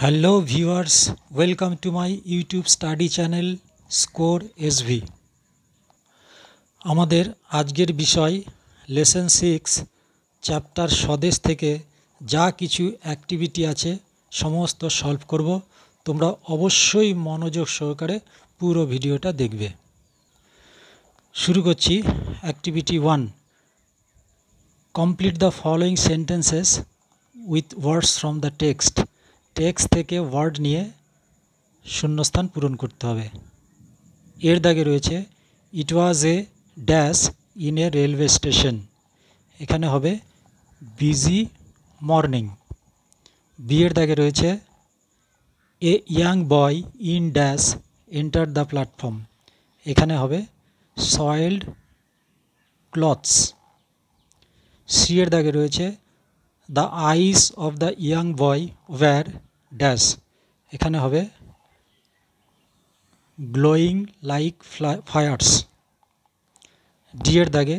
Hello viewers, welcome to my YouTube study channel score SV. আমাদের আজকের বিষয় lesson 6 chapter স্বদেশ থেকে যা কিছু অ্যাক্টিভিটি আছে সমস্ত সলভ করব। তোমরা অবশ্যই মনোযোগ সহকারে পুরো ভিডিওটা দেখবে। শুরু করছি। Activity 1, complete the following sentences with words from the text. Text থেকে ওয়ার্ড নিয়ে শূন্যস্থান পূরণ করতে হবে। এর দাগে রয়েছে it was a dash in a railway station, এখানে হবে বিজি মর্নিং। বি এর দাগে রয়েছে a young boy in dash enter the platform, এখানে হবে সয়েলড ক্লথস। সি এর দাগে রয়েছে the eyes of the young boy were dash, এখানে হবে গ্লোয়িং লাইক ফায়ার্স। ডি এর দাগে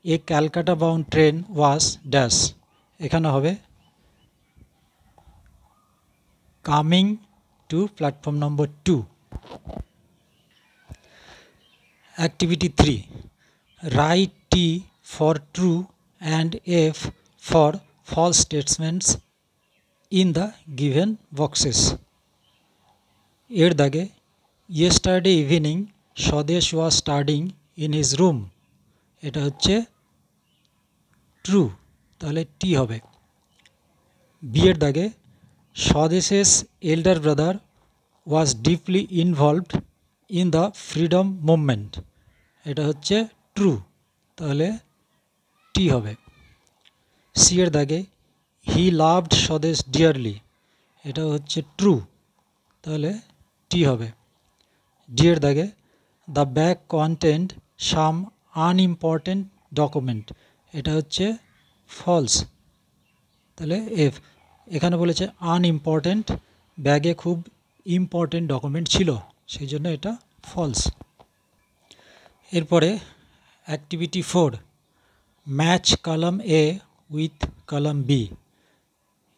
a Calcutta bound train was dash, এখানে হবে coming to platform number 2। Activity 3, write T for true and F for false statements in the given boxes. এর দাগে yesterday evening Swadesh was studying in his room, এটা হচ্ছে true, তাহলে T হবে। B এর দাগে Swadesh's elder brother was deeply involved in the freedom movement, এটা হচ্ছে ট্রু, তাহলে টি হবে। সি এর দাগে হি লাভড স্বদেশ ডিয়ারলি, এটা হচ্ছে ট্রু, তাহলে টি হবে। ডি এর দাগে the bag content some unimportant document, এটা হচ্ছে ফলস, তাহলে এফ। এখানে বলেছে আনইম্পর্টেন্ট, ব্যাগে খুব ইম্পর্টেন্ট ডকুমেন্ট ছিল, সেই জন্য এটা ফলস। এরপরে activity 4, match column A with column B.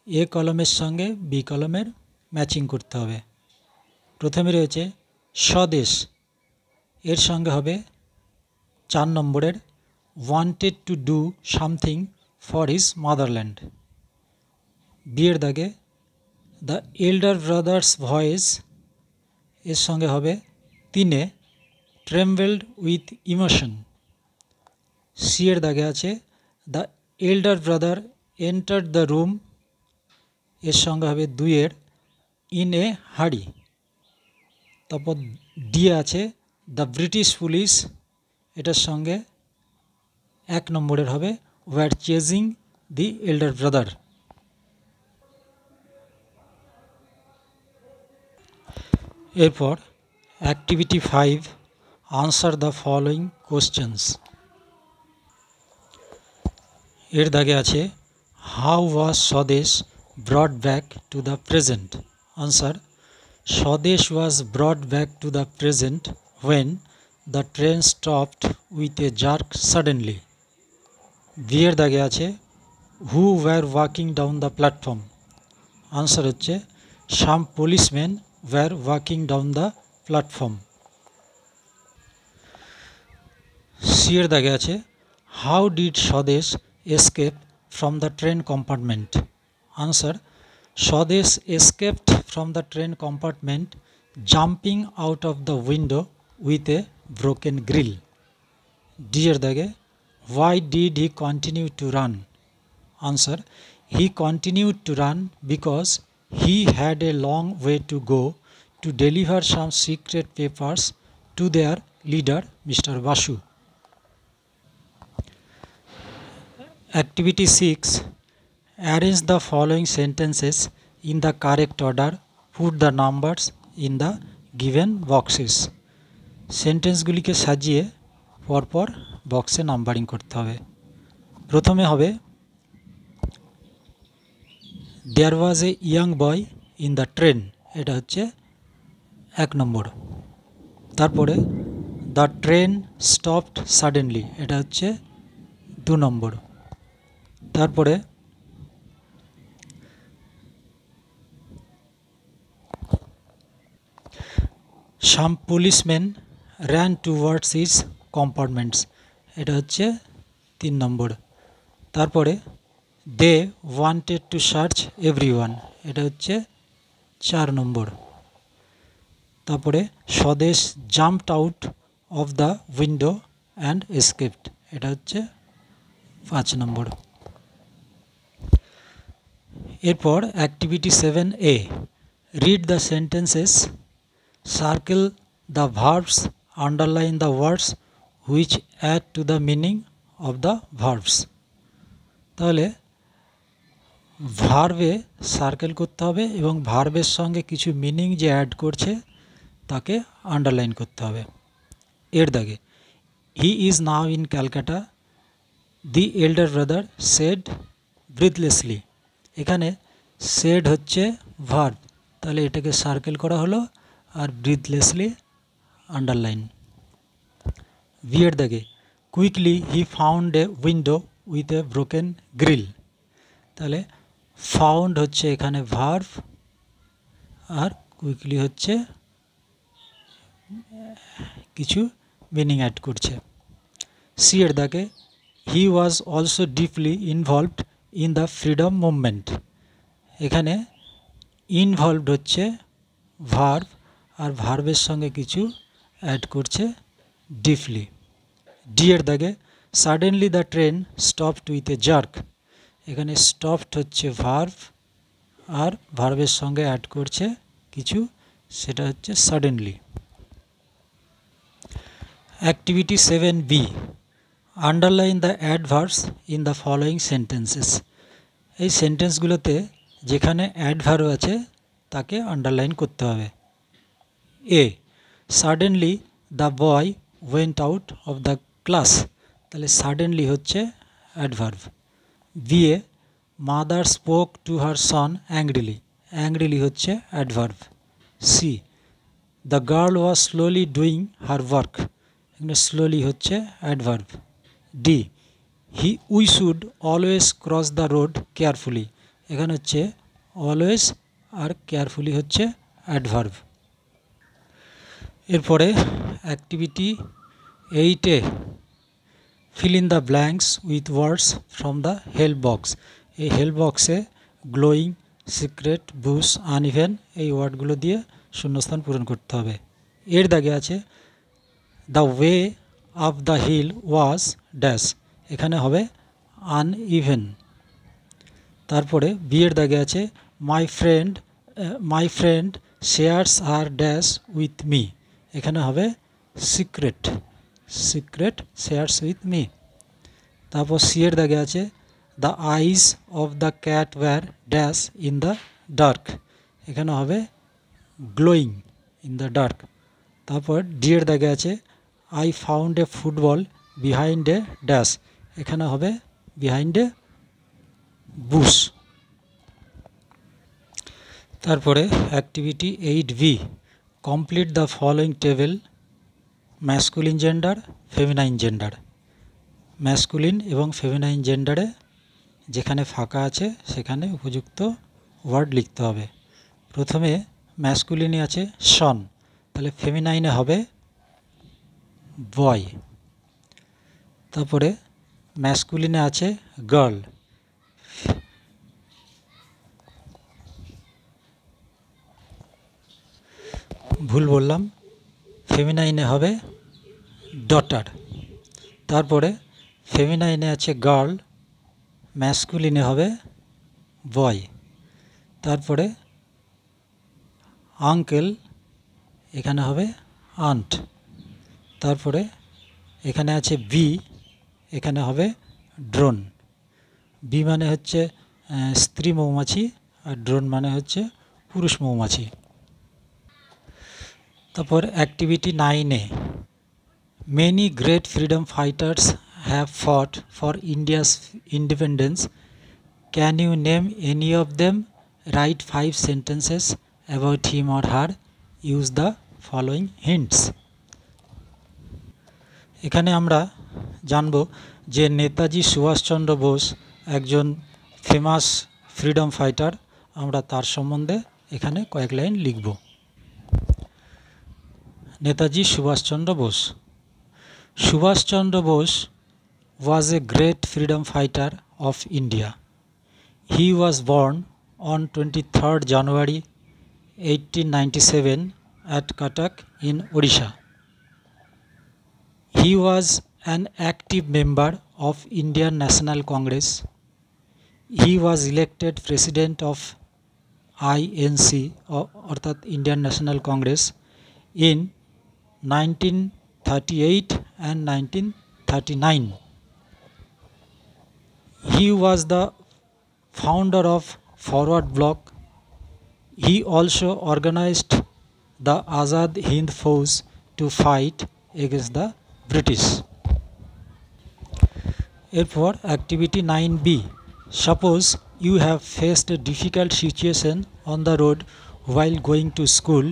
A কলমের সঙ্গে বি কলমের ম্যাচিং করতে হবে। প্রথমে রয়েছে স্বদেশ, এর সঙ্গে হবে 4 নম্বরের wanted to do something for his motherland. B এর দাগে দ্য এল্ডার ব্রাদার্স ভয়েস, এর সঙ্গে হবে 3 ট্রেমবেলড উইথ ইমোশন। সি এর দাগে আছে the elder brother entered the room, এর সঙ্গে হবে 2 ইন এ হাড়ি। তারপর ডি আছে দ্য ব্রিটিশ পুলিশ, এটার সঙ্গে 1 নম্বরের হবে were chasing the elder brother. এরপর activity 5, answer the following questions. এর দাগে আছে how was Swadesh brought back to the present. Answer, Swadesh was brought back to the present when the train stopped with a jerk suddenly. B এর দাগে আছে who were walking down the platform. Answer হচ্ছে some policeman were walking down the platform. C এর দাগে আছে how did Swadesh escape from the train compartment. Answer, Swadesh escaped from the train compartment jumping out of the window with a broken grill. D এর দাগে why did he continue to run? Answer, he continued to run because he had a long way to go to deliver some secret papers to their leader Mr. Basu. Activity 6, arrange the following sentences in the correct order, put the numbers in the given boxes. সেন্টেন্সগুলিকে সাজিয়ে পরপর বক্সে numbering করতে হবে। প্রথমে হবে there was a young boy in the train, এটা হচ্ছে 1 নম্বর। তারপরে দ্য ট্রেন স্টপড সাডেনলি, এটা হচ্ছে 2 নম্বর। তারপরে some policeman ran towards his compartments, এটা হচ্ছে 3 নম্বর। তারপরে they wanted to search everyone, এটা হচ্ছে 4 নম্বর। তারপরে Swadesh jumped out of the window and escaped, এটা হচ্ছে 5 নম্বর। এরপর activity 7A, read the sentences, circle the verbs, underline the words which add to the meaning of the verbs. তাহলে ভার্বে সার্কেল করতে হবে এবং ভার্বের সঙ্গে কিছু মিনিং যে অ্যাড করছে তাকে আন্ডারলাইন করতে হবে। এর দাগে he is now in Calcutta, the elder brother said breathlessly, এখানে সেড হচ্ছে ভার্ব, তাহলে এটাকে সার্কেল করা হলো আর ব্রিথলেসলি আন্ডারলাইন। বি এর দাগে quickly he found a window with a broken grill, তাহলে ফাউন্ড হচ্ছে এখানে ভার্ব আর কুইকলি হচ্ছে কিছু মিনিং অ্যাড করছে। সি এর দাগে he was also deeply involved in the freedom movement, এখানে ইনভলভড হচ্ছে ভার্ব আর ভার্বের সঙ্গে কিছু অ্যাড করছে ডিপলি। ডি এর দাগে suddenly the train stopped with a jerk, এখানে স্টপড হচ্ছে ভার্ব আর ভার্বের সঙ্গে অ্যাড করছে কিছু, সেটা হচ্ছে suddenly. Activity 7B, underline the adverbs in the following sentences, এই সেন্টেন্সগুলোতে যেখানে অ্যাডভার্ব আছে তাকে আন্ডারলাইন করতে হবে। A, suddenly the boy went out of the class, তাহলে সাডেনলি হচ্ছে adverb. B a, mother spoke to her son angrily, angrily হচ্ছে adverb. C, the girl was slowly doing her work, এখানে slowly হচ্ছে adverb. D, we should always cross the road carefully, এখানে হচ্ছে always আর carefully হচ্ছে adverb. এরপরে activity 8A, fill in the blanks with words from the help box, এই help বক্সে glowing, secret, bush, uneven এই ওয়ার্ডগুলো দিয়ে শূন্যস্থান পূরণ করতে হবে। এর দাগে আছে the way of the hill was dash, এখানে হবে আনইভেন। তারপরে বি এর দাগে আছে মাই ফ্রেন্ড শেয়ার্স আর ড্যাশ উইথ মি, এখানে হবে সিক্রেট শেয়ার্স উইথ মি। তারপর সি এর দাগে আছে the eyes of the cat were dash in the dark, এখানে হবে গ্লোয়িং ইন দ্য ডার্ক। তারপর ডি এর দাগে আছে I found a football behind a dash, এখানে হবে বিহাইন্ড এ বুশ। তারপরে activity 8B, complete the following table, masculine gender, feminine gender, masculine এবং ফেমিনাইন জেন্ডারে যেখানে ফাঁকা আছে সেখানে উপযুক্ত ওয়ার্ড লিখতে হবে। প্রথমে ম্যাসকুলিনে আছে সন, তাহলে ফেমিনাইনে হবে বয়। তারপরে ম্যাসকুলিনে আছে গার্ল, ভুল বললাম, ফেমিনাইনে হবে ডটার। তারপরে ফেমিনাইনে আছে গার্ল, ম্যাসকুলিনে হবে বয়। তারপরে আঙ্কেল, এখানে হবে আন্ট। তারপরে এখানে আছে বি, এখানে হবে ড্রোন। বি মানে হচ্ছে স্ত্রী মৌমাছি আর ড্রোন মানে হচ্ছে পুরুষ মৌমাছি। তারপর activity 9A, many great freedom fighters have fought for India's independence, can you name any of them, write 5 sentences about him or her, use the following hints. এখানে আমরা জানব যে নেতাজি সুভাষচন্দ্র বোস একজন ফেমাস ফ্রিডম ফাইটার, আমরা তার সম্বন্ধে এখানে কয়েক লাইন লিখব। Netaji Subhash Chandra Bose. Subhash Chandra Bose was a great freedom fighter of India. He was born on 23rd January 1897 at Cuttack in Odisha. He was an active member of Indian National Congress. He was elected president of INC অর্থাৎ Indian National Congress in 1938 and 1939. He was the founder of Forward Bloc. He also organized the Azad Hind Fauj to fight against the British. এরপর activity 9B. Suppose you have faced a difficult situation on the road while going to school.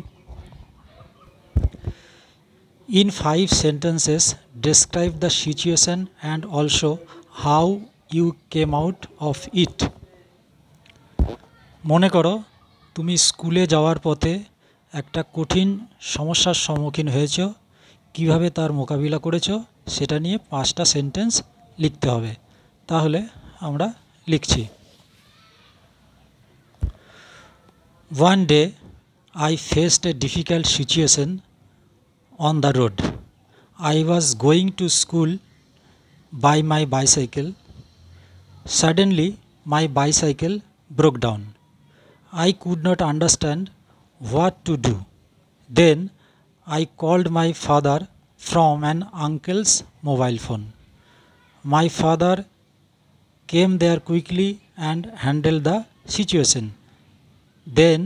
In 5 sentences, describe the situation and also how you came out of it. মনে করো তুমি স্কুলে যাওয়ার পথে একটা কঠিন সমস্যার সম্মুখীন হয়েছো, কিভাবে তার মোকাবিলা করেছো সেটা নিয়ে 5টা সেন্টেন্স লিখতে হবে। তাহলে আমরা লিখছি। One day I faced a difficult situation on the road. I was going to school by my bicycle. Suddenly my bicycle broke down. I could not understand what to do. Then I called my father from an uncle's mobile phone. My father came there quickly and handled the situation. Then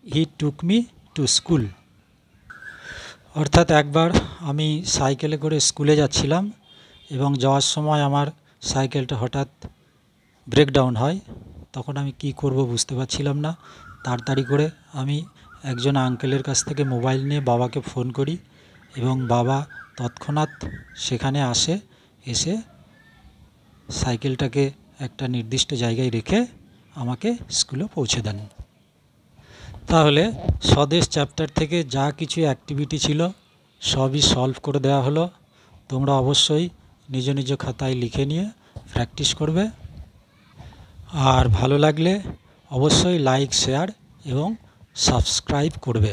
he took me to school. অর্থাৎ একবার আমি সাইকেলে করে স্কুলে যাচ্ছিলাম এবং যাওয়ার সময় আমার সাইকেলটা হঠাৎ ব্রেকডাউন হয়। তখন আমি কি করব বুঝতে পারছিলাম না। তাড়াতাড়ি করে আমি একজন আঙ্কেলের কাছ থেকে মোবাইল নিয়ে বাবাকে ফোন করি এবং বাবা তৎক্ষণাৎ সেখানে আসে, এসে সাইকেলটাকে একটা নির্দিষ্ট জায়গায় রেখে আমাকে স্কুলে পৌঁছে দেন। তাহলে স্বদেশ চ্যাপ্টার থেকে যা কিছু অ্যাক্টিভিটি ছিল সবই সলভ করে দেওয়া হলো। তোমরা অবশ্যই নিজ নিজ খাতায় লিখে নিয়ে প্র্যাকটিস করবে। আর ভালো লাগলে অবশ্যই লাইক, শেয়ার এবং সাবস্ক্রাইব করবে।